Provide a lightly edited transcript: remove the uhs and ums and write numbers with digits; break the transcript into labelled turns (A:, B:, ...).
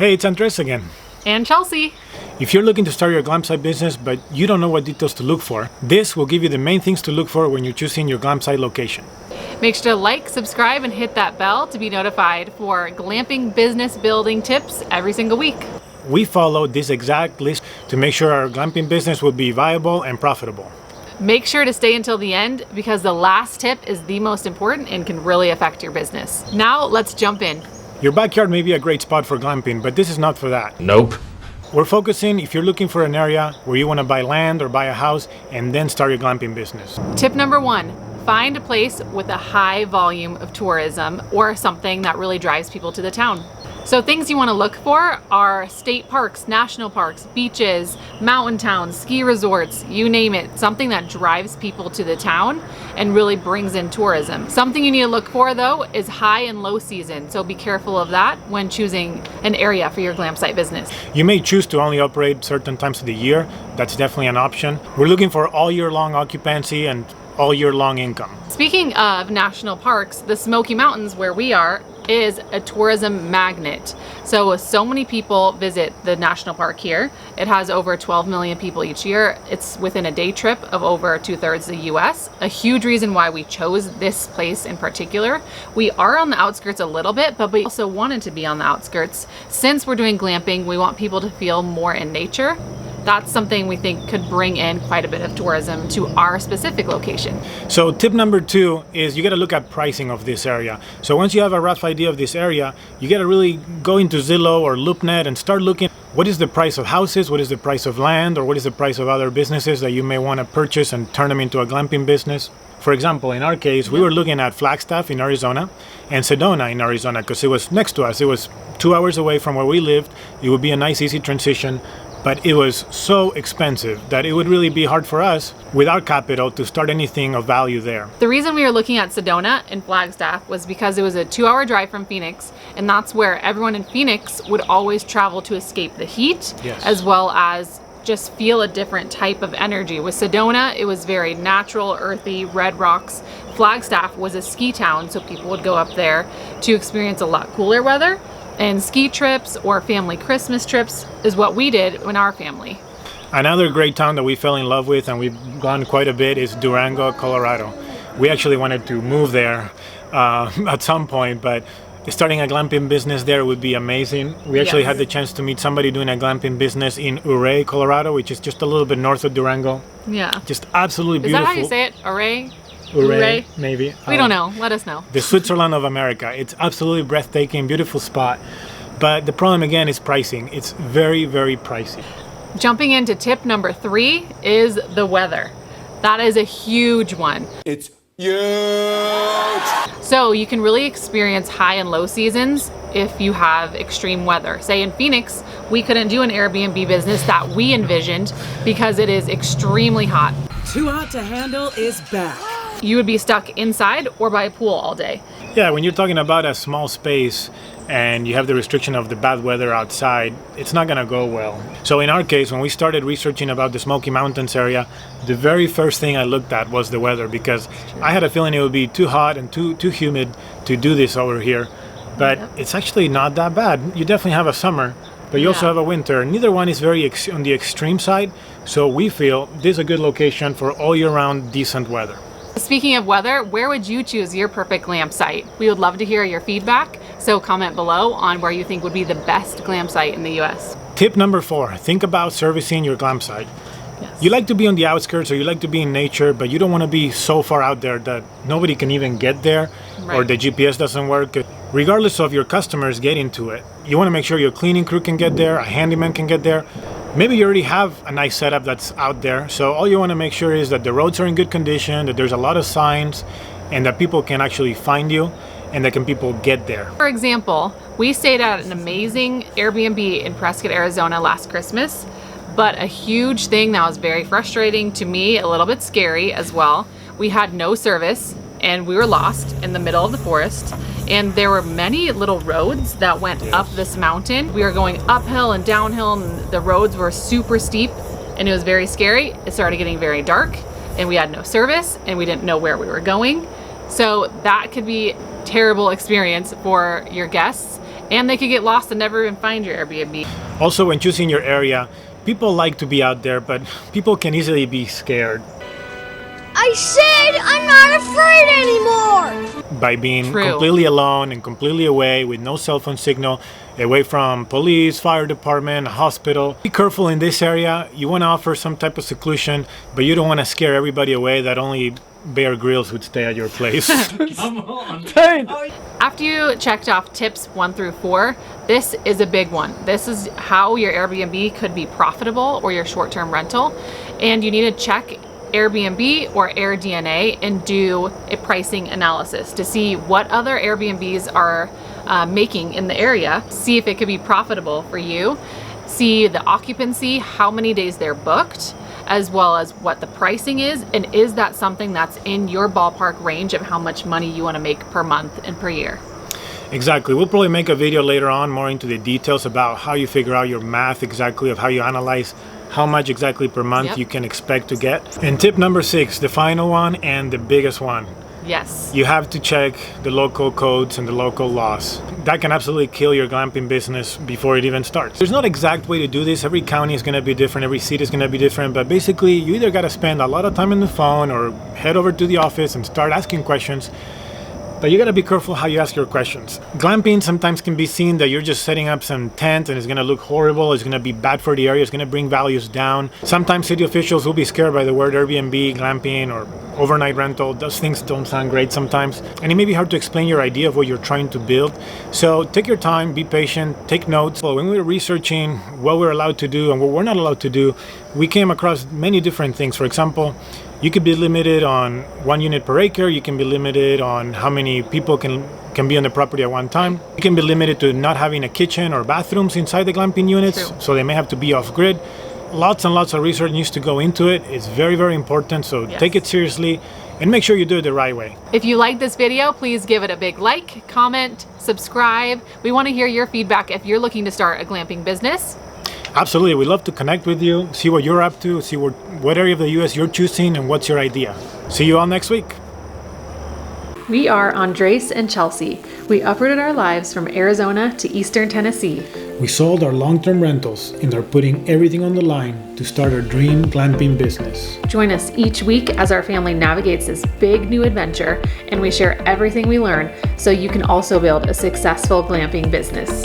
A: Hey, it's Andres again.
B: And Chelsea.
A: If you're looking to start your glam site business but you don't know what details to look for, this will give you the main things to look for when you're choosing your glam site location.
B: Make sure to like, subscribe, and hit that bell to be notified for glamping business building tips every single week.
A: We follow this exact list to make sure our glamping business will be viable and profitable.
B: Make sure to stay until the end because the last tip is the most important and can really affect your business. Now let's jump in.
A: Your backyard may be a great spot for glamping, but this is not for that.
C: Nope.
A: We're focusing if you're looking for an area where you want to buy land or buy a house and then start your glamping business.
B: Tip number 1, find a place with a high volume of tourism or something that really drives people to the town. So things you want to look for are state parks, national parks, beaches, mountain towns, ski resorts, you name it. Something that drives people to the town and really brings in tourism. Something you need to look for though is high and low season. So be careful of that when choosing an area for your glam site business.
A: You may choose to only operate certain times of the year. That's definitely an option. We're looking for all year long occupancy and all year long income.
B: Speaking of national parks, the Smoky Mountains where we are is a tourism magnet. So many people visit the national park here. It has over 12 million people each year. It's within a day trip of over 2/3 the US. A huge reason why we chose this place in particular. We are on the outskirts a little bit, but we also wanted to be on the outskirts. Since we're doing glamping, we want people to feel more in nature. That's something we think could bring in quite a bit of tourism to our specific location.
A: So tip number 2 is you got to look at pricing of this area. So once you have a rough idea of this area, you got to really go into Zillow or LoopNet and start looking what is the price of houses, what is the price of land, or what is the price of other businesses that you may want to purchase and turn them into a glamping business. For example, in our case, we were looking at Flagstaff in Arizona and Sedona in Arizona because it was next to us. It was 2 hours away from where we lived. It would be a nice, easy transition. But it was so expensive that it would really be hard for us without capital to start anything of value there.
B: The reason we were looking at Sedona and Flagstaff was because it was a 2-hour drive from Phoenix, and that's where everyone in Phoenix would always travel to escape the heat, as well as just feel a different type of energy. With Sedona, it was very natural, earthy, red rocks. Flagstaff was a ski town, so people would go up there to experience a lot cooler weather. And ski trips or family Christmas trips is what we did in our family.
A: Another great town that we fell in love with and we've gone quite a bit is Durango, Colorado. We actually wanted to move there at some point, but starting a glamping business there would be amazing. We actually had the chance to meet somebody doing a glamping business in Ouray, Colorado, which is just a little bit north of Durango.
B: Yeah.
A: Just absolutely beautiful.
B: Is that how you say it? Ouray?
A: Ouray, maybe.
B: We don't know. Let us know.
A: The Switzerland of America. It's absolutely breathtaking, beautiful spot. But the problem again is pricing. It's very, very pricey.
B: Jumping into tip number 3 is the weather. That is a huge one.
C: It's huge.
B: So you can really experience high and low seasons if you have extreme weather. Say in Phoenix, we couldn't do an Airbnb business that we envisioned because it is extremely hot.
D: Too hot to handle is back.
B: You would be stuck inside or by a pool all day.
A: Yeah, when you're talking about a small space and you have the restriction of the bad weather outside, it's not gonna go well. So in our case, when we started researching about the Smoky Mountains area, the very first thing I looked at was the weather because I had a feeling it would be too hot and too humid to do this over here. But it's actually not that bad. You definitely have a summer, but you also have a winter. Neither one is very on the extreme side, so we feel this is a good location for all year round decent weather.
B: Speaking of weather, where would you choose your perfect glam site? We would love to hear your feedback, so comment below on where you think would be the best glam site in the US.
A: Tip number 4, think about servicing your glam site. You like to be on the outskirts or you like to be in nature, but you don't want to be so far out there that nobody can even get there or the GPS doesn't work. Regardless of your customers getting to it, you want to make sure your cleaning crew can get there, a handyman can get there. Maybe you already have a nice setup that's out there, so all you want to make sure is that the roads are in good condition, that there's a lot of signs, and that people can actually find you, and that people get there.
B: For example, we stayed at an amazing Airbnb in Prescott, Arizona last Christmas, but a huge thing that was very frustrating to me, a little bit scary as well, we had no service and we were lost in the middle of the forest. And there were many little roads that went up this mountain. We were going uphill and downhill and the roads were super steep and it was very scary. It started getting very dark and we had no service and we didn't know where we were going. So that could be a terrible experience for your guests. And they could get lost and never even find your Airbnb.
A: Also, when choosing your area, people like to be out there, but people can easily be scared
E: I said I'm not afraid anymore!
A: by being
B: True.
A: completely alone and completely away with no cell phone signal, away from police, fire department, hospital. Be careful in this area. You want to offer some type of seclusion, but you don't want to scare everybody away that only Bear Grylls would stay at your place.
B: After you checked off tips 1 through 4, this is a big one. This is how your Airbnb could be profitable or your short-term rental. And you need to check Airbnb or AirDNA and do a pricing analysis to see what other Airbnbs are making in the area, see if it could be profitable for you, see the occupancy, how many days they're booked, as well as what the pricing is, and is that something that's in your ballpark range of how much money you want to make per month and per year.
A: Exactly. We'll probably make a video later on more into the details about how you figure out your math exactly of how you analyze how much exactly per month
B: Yep.
A: you can expect to get. And tip number 6, the final one and the biggest one.
B: Yes.
A: You have to check the local codes and the local laws. That can absolutely kill your glamping business before it even starts. There's not an exact way to do this. Every county is going to be different. Every city is going to be different. But basically, you either got to spend a lot of time on the phone or head over to the office and start asking questions. But you got to be careful how you ask your questions. Glamping sometimes can be seen that you're just setting up some tent and it's going to look horrible. It's going to be bad for the area. It's going to bring values down. Sometimes city officials will be scared by the word Airbnb, glamping, or overnight rental. Those things don't sound great sometimes. And it may be hard to explain your idea of what you're trying to build. So take your time, be patient, take notes. Well, when we were researching what we're allowed to do and what we're not allowed to do, we came across many different things. For example, you could be limited on 1 unit per acre. You can be limited on how many people can be on the property at one time. You can be limited to not having a kitchen or bathrooms inside the glamping units,
B: True.
A: so they may have to be off grid. Lots and lots of research needs to go into it. It's very, very important, so
B: Yes.
A: take it seriously and make sure you do it the right way.
B: If you like this video, please give it a big like, comment, subscribe. We want to hear your feedback if you're looking to start a glamping business.
A: Absolutely, we'd love to connect with you, see what you're up to, see what area of the US you're choosing and what's your idea. See you all next week.
B: We are Andres and Chelsea. We uprooted our lives from Arizona to Eastern Tennessee.
A: We sold our long-term rentals and are putting everything on the line to start our dream glamping business.
B: Join us each week as our family navigates this big new adventure, and we share everything we learn so you can also build a successful glamping business.